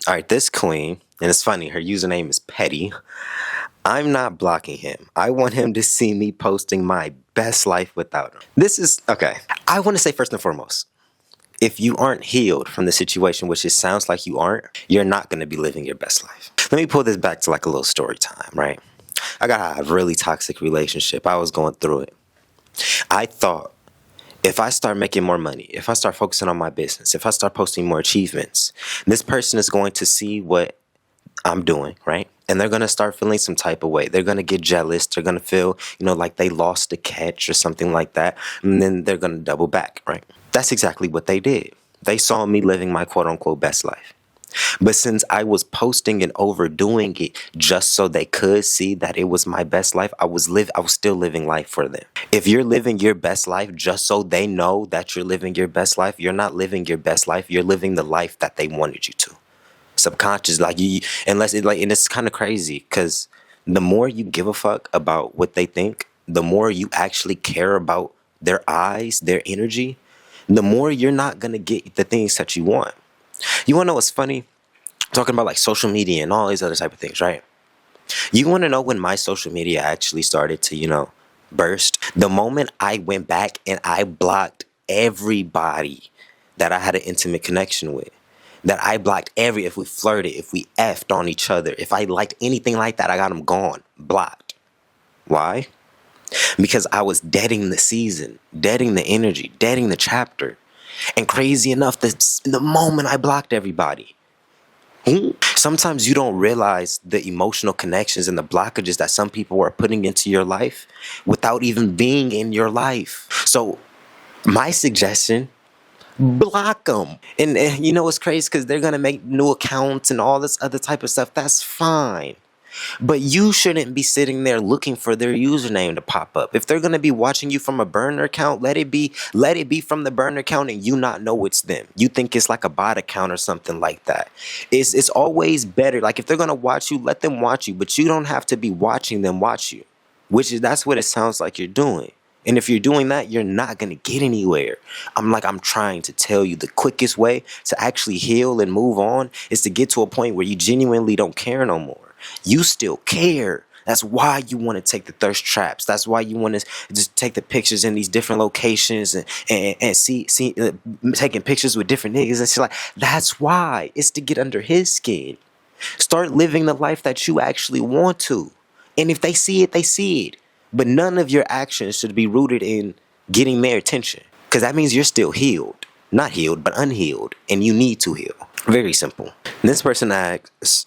All right, this queen, and it's funny, her username is Petty. I'm not blocking him. I want him to see me posting my best life without him. This is, okay. I want to say first and foremost, if you aren't healed from the situation, which it sounds like you aren't, you're not going to be living your best life. Let me pull this back to like a little story time, right? I got a really toxic relationship. I was going through it. I thought if I start making more money, if I start focusing on my business, if I start posting more achievements, this person is going to see what I'm doing, right? And they're going to start feeling some type of way. They're going to get jealous. They're going to feel, like they lost a catch or something like that. And then they're going to double back, right? That's exactly what they did. They saw me living my quote unquote best life. But since I was posting and overdoing it just so they could see that it was my best life, I was still living life for them. If you're living your best life just so they know that you're living your best life, you're not living your best life. You're living the life that they wanted you to. Subconscious, and it's kind of crazy because the more you give a fuck about what they think, the more you actually care about their eyes, their energy, the more you're not gonna get the things that you want. You wanna know what's funny? Talking about like social media and all these other type of things, right? You wanna know when my social media actually started to, burst? The moment I went back and I blocked everybody that I had an intimate connection with. That I blocked if we flirted, if we effed on each other, if I liked anything like that, I got them gone, blocked. Why? Because I was deading the season, deading the energy, deading the chapter. And crazy enough, the moment I blocked everybody. Sometimes you don't realize the emotional connections and the blockages that some people are putting into your life without even being in your life. So my suggestion, block them. And what's crazy? Because they're going to make new accounts and all this other type of stuff. That's fine. But you shouldn't be sitting there looking for their username to pop up. If they're going to be watching you from a burner account, let it be from the burner account and you not know it's them. You think it's like a bot account or something like that. It's always better. Like if they're going to watch you, let them watch you. But you don't have to be watching them watch you. That's what it sounds like you're doing. And if you're doing that, you're not going to get anywhere. I'm trying to tell you the quickest way to actually heal and move on is to get to a point where you genuinely don't care no more. You still care. That's why you want to take the thirst traps. That's why you want to just take the pictures in these different locations and see taking pictures with different niggas and shit like. That's why. It's to get under his skin. Start living the life that you actually want to. And if they see it, they see it. But none of your actions should be rooted in getting their attention. Because that means you're still healed. Not healed, but unhealed. And you need to heal. Very simple. This person asks,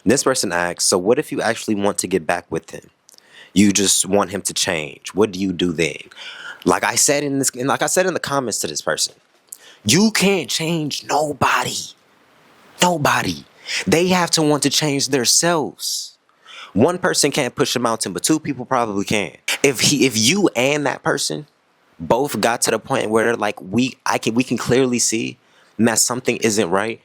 so what if you actually want to get back with him? You just want him to change. What do you do then? Like I said in the comments to this person, you can't change nobody. Nobody. They have to want to change themselves. One person can't push a mountain, but two people probably can. If you and that person both got to the point where they're like, we can clearly see that something isn't right,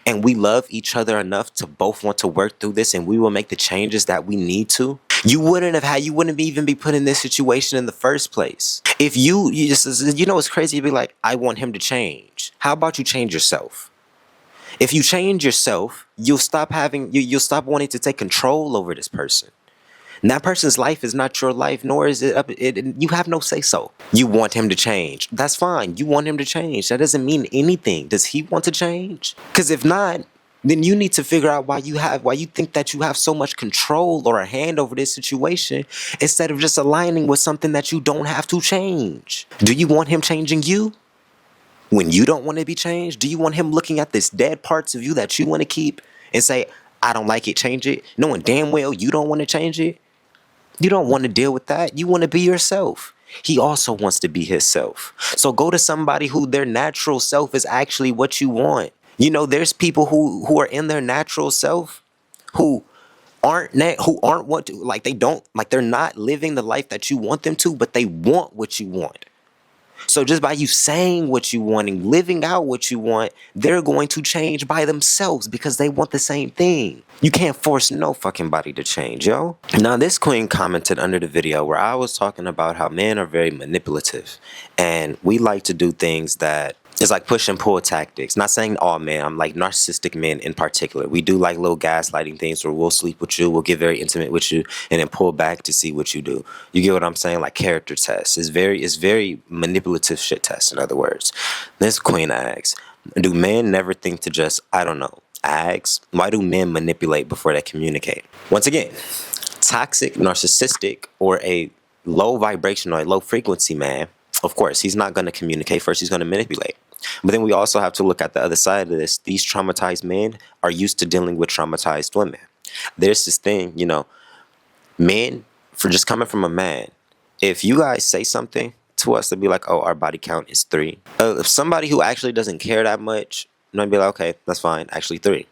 and we love each other enough to both want to work through this, and we will make the changes that we need to. You wouldn't even be put in this situation in the first place. If you it's crazy. You'd be like, I want him to change. How about you change yourself? If you change yourself, you'll stop wanting to take control over this person. And that person's life is not your life, nor is it you have no say so. You want him to change. That's fine. You want him to change. That doesn't mean anything. Does he want to change? Because if not, then you need to figure out why you think that you have so much control or a hand over this situation instead of just aligning with something that you don't have to change. Do you want him changing you? When you don't want to be changed, do you want him looking at this dead parts of you that you want to keep and say, I don't like it, change it, knowing damn well you don't want to change it? You don't want to deal with that. You want to be yourself. He also wants to be himself. So go to somebody who their natural self is actually what you want. There's people who are in their natural self who aren't what to, like they don't, like they're not living the life that you want them to, but they want what you want. So just by you saying what you want and living out what you want, they're going to change by themselves because they want the same thing. You can't force no fucking body to change, yo. Now, this queen commented under the video where I was talking about how men are very manipulative and we like to do things that It's like push and pull tactics. Not saying all men. I'm like narcissistic men in particular. We do like little gaslighting things where we'll sleep with you, we'll get very intimate with you, and then pull back to see what you do. You get what I'm saying? Like character tests. It's very manipulative shit test. In other words, this queen asks, do men never think to just, I don't know, ask? Why do men manipulate before they communicate? Once again, toxic, narcissistic, or a low vibration or a low frequency man, of course, he's not going to communicate first. He's going to manipulate. But then we also have to look at the other side of this. These traumatized men are used to dealing with traumatized women. There's this thing, men, for just coming from a man, if you guys say something to us to be like, oh, our body count is 3. If somebody who actually doesn't care that much, be like, okay, that's fine, actually 3.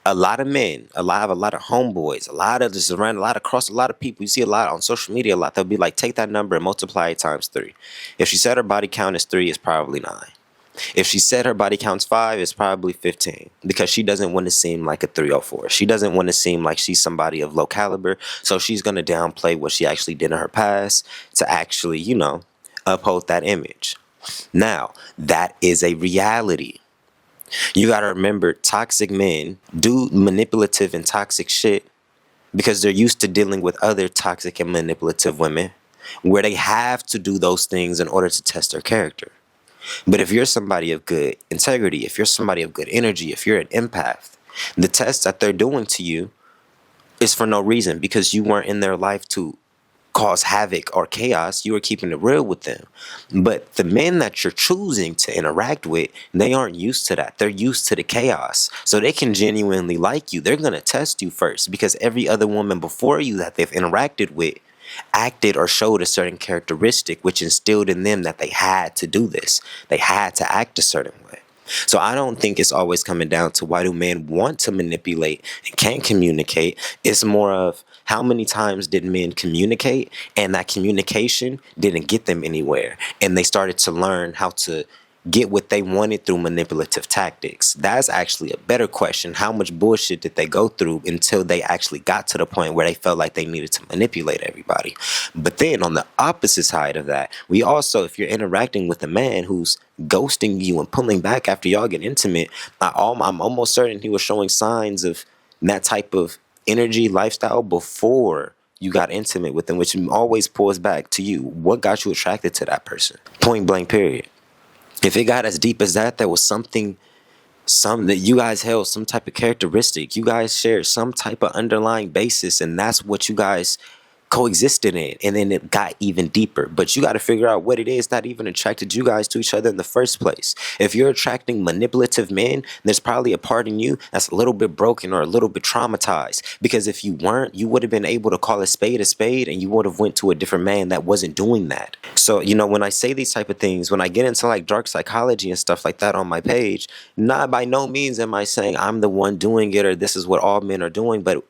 A lot of men, a lot of homeboys, a lot of just around, a lot across a lot of people. You see a lot on social media, a lot. They'll be like, take that number and multiply it times 3. If she said her body count is 3, it's probably 9. If she said her body count's 5, it's probably 15, because she doesn't want to seem like a 304. She doesn't want to seem like she's somebody of low caliber. So she's going to downplay what she actually did in her past to actually, uphold that image. Now, that is a reality. You got to remember, toxic men do manipulative and toxic shit because they're used to dealing with other toxic and manipulative women where they have to do those things in order to test their character. But if you're somebody of good integrity, if you're somebody of good energy, if you're an empath, the test that they're doing to you is for no reason, because you weren't in their life to cause havoc or chaos. You were keeping it real with them. But the men that you're choosing to interact with, they aren't used to that. They're used to the chaos. So they can genuinely like you. They're going to test you first, because every other woman before you that they've interacted with acted or showed a certain characteristic, which instilled in them that they had to do this. They had to act a certain way. So I don't think it's always coming down to why do men want to manipulate and can't communicate. It's more of how many times did men communicate, and that communication didn't get them anywhere, and they started to learn how to get what they wanted through manipulative tactics. That's actually a better question. How much bullshit did they go through until they actually got to the point where they felt like they needed to manipulate everybody? But then on the opposite side of that, we also, if you're interacting with a man who's ghosting you and pulling back after y'all get intimate, I'm almost certain he was showing signs of that type of energy lifestyle before you got intimate with them, which always pulls back to you. What got you attracted to that person? Point blank, period. If it got as deep as that, there was something that you guys held, some type of characteristic. You guys shared some type of underlying basis, and that's what you guys coexisted in, and then it got even deeper. But you got to figure out what it is that even attracted you guys to each other in the first place. If you're attracting manipulative men, there's probably a part in you that's a little bit broken or a little bit traumatized, because if you weren't, you would have been able to call a spade, and you would have went to a different man that wasn't doing that. So, when I say these type of things, when I get into like dark psychology and stuff like that on my page, not by no means am I saying I'm the one doing it or this is what all men are doing, but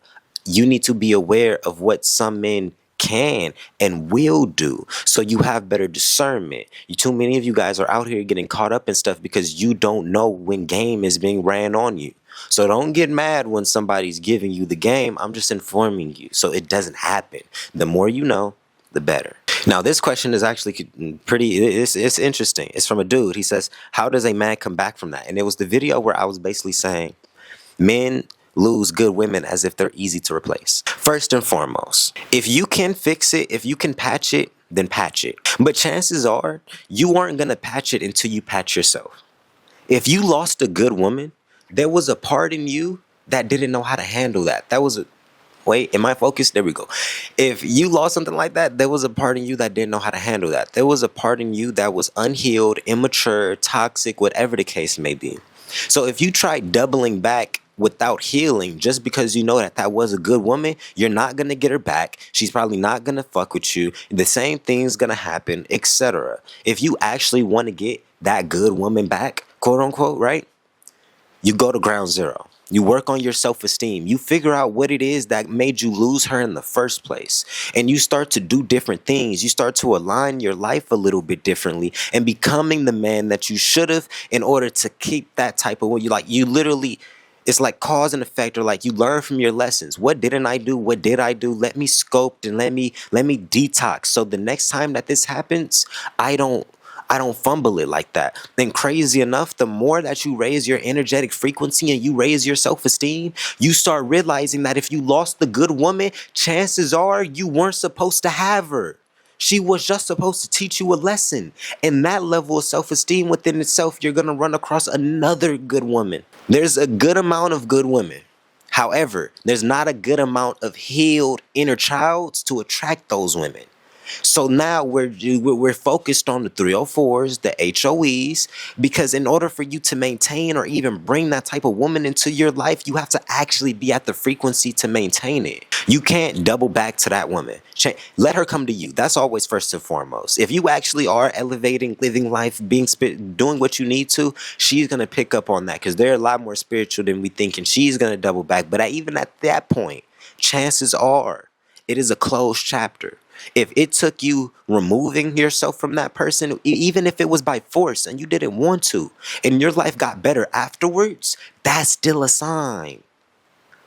you need to be aware of what some men can and will do, so you have better discernment. Too many of you guys are out here getting caught up in stuff because you don't know when game is being ran on you. So don't get mad when somebody's giving you the game. I'm just informing you so it doesn't happen. The more you know, the better. Now, this question is actually it's interesting. It's from a dude. He says, how does a man come back from that? And it was the video where I was basically saying men lose good women as if they're easy to replace. First and foremost, if you can fix it, if you can patch it, then patch it. But chances are you aren't going to patch it until you patch yourself. If you lost a good woman, there was a part in you that didn't know how to handle that. Wait, am I focused? There we go. If you lost something like that, there was a part in you that didn't know how to handle that. There was a part in you that was unhealed, immature, toxic, whatever the case may be. So if you try doubling back without healing, just because you know that was a good woman, you're not going to get her back. She's probably not going to fuck with you. The same thing's going to happen, etc. If you actually want to get that good woman back, quote unquote, right? You go to ground zero. You work on your self-esteem. You figure out what it is that made you lose her in the first place. And you start to do different things. You start to align your life a little bit differently and becoming the man that you should have in order to keep that type of way. You literally, it's like cause and effect, or like you learn from your lessons. What didn't I do? What did I do? Let me scope and let me detox. So the next time that this happens, I don't I don't fumble it like that. And crazy enough, the more that you raise your energetic frequency and you raise your self-esteem, you start realizing that if you lost the good woman, chances are you weren't supposed to have her. She was just supposed to teach you a lesson. And that level of self-esteem within itself, you're going to run across another good woman. There's a good amount of good women. However, there's not a good amount of healed inner childs to attract those women. So now we're focused on the 304s, the HOEs, because in order for you to maintain or even bring that type of woman into your life, you have to actually be at the frequency to maintain it. You can't double back to that woman. Let her come to you. That's always first and foremost. If you actually are elevating, living life, doing what you need to, she's going to pick up on that because they're a lot more spiritual than we think, and she's going to double back. But even at that point, chances are it is a closed chapter. If it took you removing yourself from that person, even if it was by force and you didn't want to, and your life got better afterwards, that's still a sign.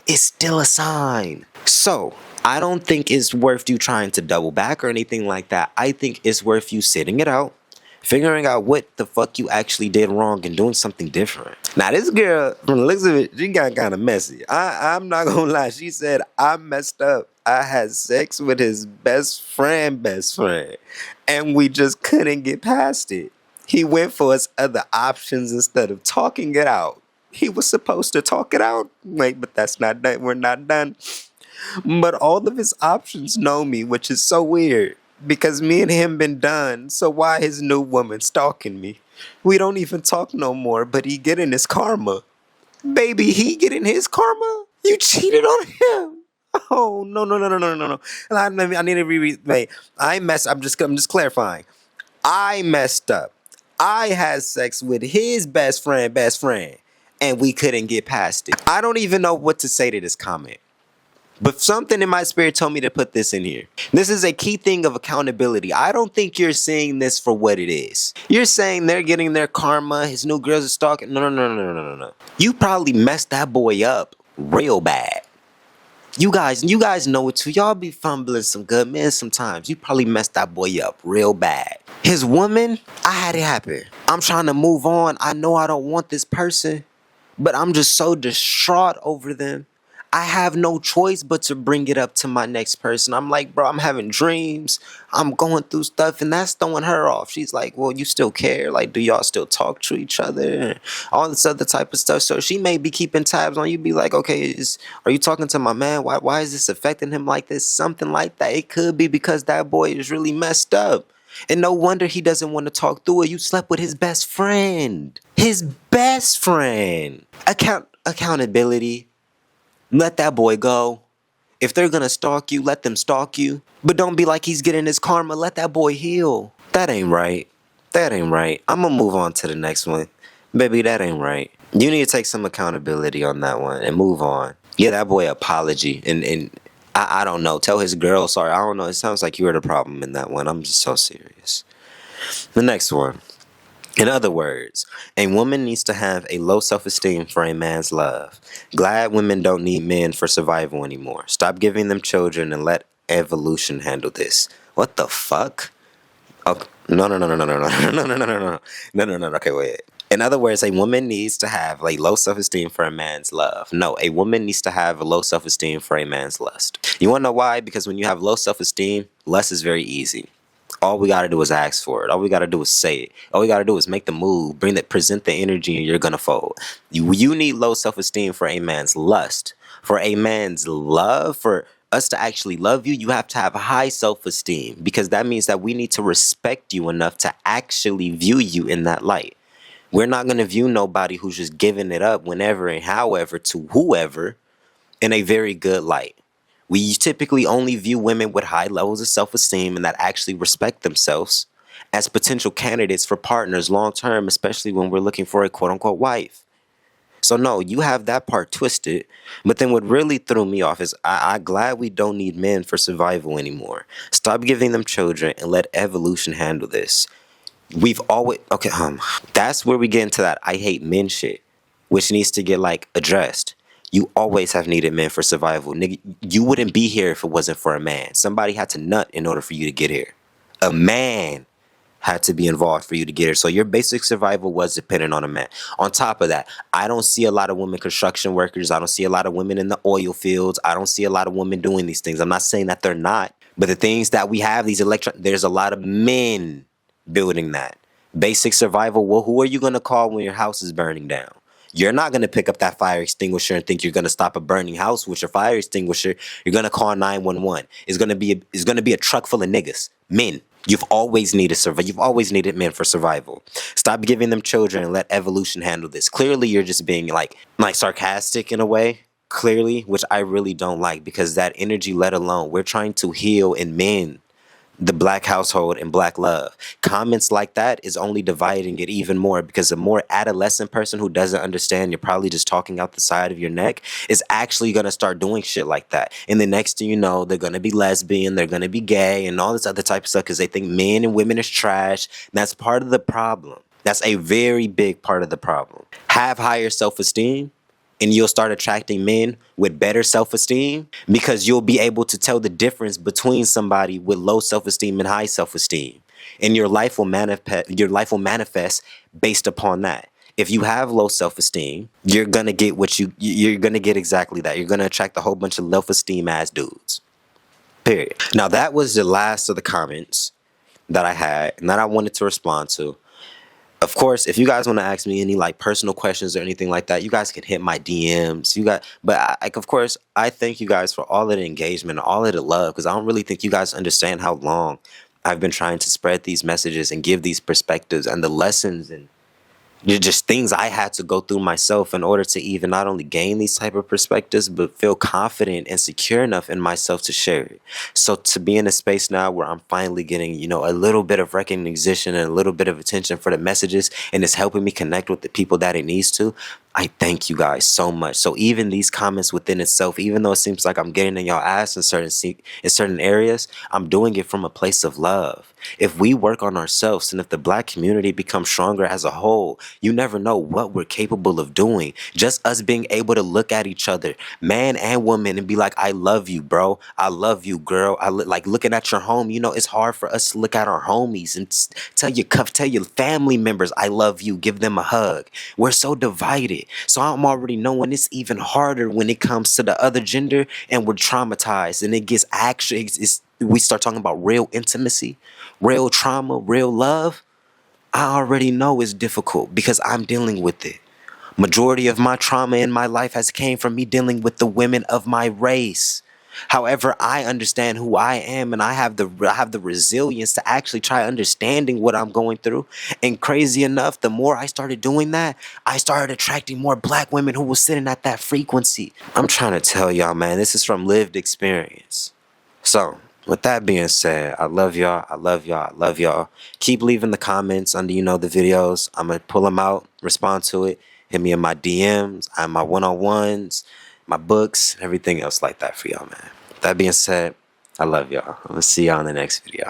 It's still a sign. So I don't think it's worth you trying to double back or anything like that. I think it's worth you sitting it out, figuring out what the fuck you actually did wrong and doing something different. Now, this girl, from the looks of it, she got kind of messy. I'm not gonna lie. She said, I messed up. I had sex with his best friend, and we just couldn't get past it. He went for his other options instead of talking it out. He was supposed to talk it out. Wait, but that's not done. We're not done. But all of his options know me, which is so weird. Because me and him been done, so why his new woman stalking me? We don't even talk no more, but he getting his karma. Baby, he getting his karma? You cheated on him. Oh, no. I need to reread. Wait, I'm just clarifying. I messed up. I had sex with his best friend, and we couldn't get past it. I don't even know what to say to this comment. But something in my spirit told me to put this in here. This is a key thing of accountability. I don't think you're seeing this for what it is. You're saying they're getting their karma, his new girls are stalking. No. You probably messed that boy up real bad. You guys know it too. Y'all be fumbling some good men sometimes. You probably messed that boy up real bad. His woman, I had it happen. I'm trying to move on. I know I don't want this person, but I'm just so distraught over them. I have no choice but to bring it up to my next person. I'm like, bro, I'm having dreams. I'm going through stuff, and that's throwing her off. She's like, well, you still care? Like, do y'all still talk to each other? And all this other type of stuff. So she may be keeping tabs on you, be like, okay, are you talking to my man? Why is this affecting him like this? Something like that. It could be because that boy is really messed up. And no wonder he doesn't want to talk through it. You slept with his best friend. His best friend. Accountability. Let that boy go. If they're gonna stalk you, let them stalk you. But don't be like he's getting his karma. Let that boy heal. That ain't right. I'm gonna move on to the next one. Baby, that ain't right. You need to take some accountability on that one and move on. Yeah, that boy apology. And I don't know. Tell his girl sorry. I don't know. It sounds like you were the problem in that one. I'm just so serious. The next one. In other words, a woman needs to have a low self-esteem for a man's love. Glad women don't need men for survival anymore. Stop giving them children and let evolution handle this. What the fuck? Oh, no. Okay, wait. In other words, a woman needs to have a low self-esteem for a man's love. No, a woman needs to have a low self-esteem for a man's lust. You want to know why? Because when you have low self-esteem, lust is very easy. All we gotta do is ask for it. All we gotta do is say it. All we gotta do is make the move, present the energy, and you're gonna fold. You need low self-esteem for a man's lust. For a man's love, for us to actually love you, you have to have high self-esteem, because that means that we need to respect you enough to actually view you in that light. We're not gonna view nobody who's just giving it up whenever and however to whoever in a very good light. We typically only view women with high levels of self-esteem and that actually respect themselves as potential candidates for partners long term, especially when we're looking for a quote-unquote wife. So no, you have that part twisted. But then what really threw me off is I'm glad we don't need men for survival anymore. Stop giving them children and let evolution handle this. We've always... Okay, that's where we get into that I hate men shit, which needs to get, addressed. You always have needed men for survival. Nigga, you wouldn't be here if it wasn't for a man. Somebody had to nut in order for you to get here. A man had to be involved for you to get here. So your basic survival was dependent on a man. On top of that, I don't see a lot of women construction workers. I don't see a lot of women in the oil fields. I don't see a lot of women doing these things. I'm not saying that they're not, but the things that we have, there's a lot of men building that. Basic survival, well, who are you going to call when your house is burning down? You're not going to pick up that fire extinguisher and think you're going to stop a burning house with your fire extinguisher. You're going to call 911. It's going to be a truck full of niggas, men. You've always needed survival. You've always needed men for survival. Stop giving them children and let evolution handle this. Clearly, you're just being like sarcastic in a way. Clearly, which I really don't like, because that energy, let alone, we're trying to heal and mend the black household and black love. Comments like that is only dividing it even more, because a more adolescent person who doesn't understand you're probably just talking out the side of your neck is actually going to start doing shit like that. And the next thing you know, they're going to be lesbian, they're going to be gay and all this other type of stuff because they think men and women is trash. And that's part of the problem. That's a very big part of the problem. Have higher self-esteem, and you'll start attracting men with better self-esteem, because you'll be able to tell the difference between somebody with low self-esteem and high self-esteem. And your life will manifest based upon that. If you have low self-esteem, you're going to get you're going to get exactly that. You're going to attract a whole bunch of self-esteem ass dudes. Period. Now, that was the last of the comments that I had and that I wanted to respond to. Of course, if you guys want to ask me any like personal questions or anything like that, you guys can hit my DMs. Of course, I thank you guys for all of the engagement, all of the love, because I don't really think you guys understand how long I've been trying to spread these messages and give these perspectives and the lessons and just things I had to go through myself in order to even not only gain these type of perspectives, but feel confident and secure enough in myself to share it. So to be in a space now where I'm finally getting, a little bit of recognition and a little bit of attention for the messages, and it's helping me connect with the people that it needs to, I thank you guys so much. So even these comments within itself, even though it seems like I'm getting in y'all ass in certain areas, I'm doing it from a place of love. If we work on ourselves and if the black community becomes stronger as a whole, you never know what we're capable of doing. Just us being able to look at each other, man and woman, and be like, I love you, bro. I love you, girl. Like looking at your home, it's hard for us to look at our homies and tell your family members, I love you. Give them a hug. We're so divided. So I'm already knowing it's even harder when it comes to the other gender and we're traumatized, and it gets we start talking about real intimacy, real trauma, real love. I already know it's difficult because I'm dealing with it. Majority of my trauma in my life has came from me dealing with the women of my race. However, I understand who I am, and I have the resilience to actually try understanding what I'm going through. And crazy enough, the more I started doing that, I started attracting more black women who were sitting at that frequency. I'm trying to tell y'all, man, this is from lived experience. So, with that being said, I love y'all. I love y'all. I love y'all. Keep leaving the comments under, the videos. I'm going to pull them out, respond to it. Hit me in my DMs, and my one-on-ones, my books, everything else like that for y'all, man. With that being said, I love y'all. I'm going to see y'all in the next video.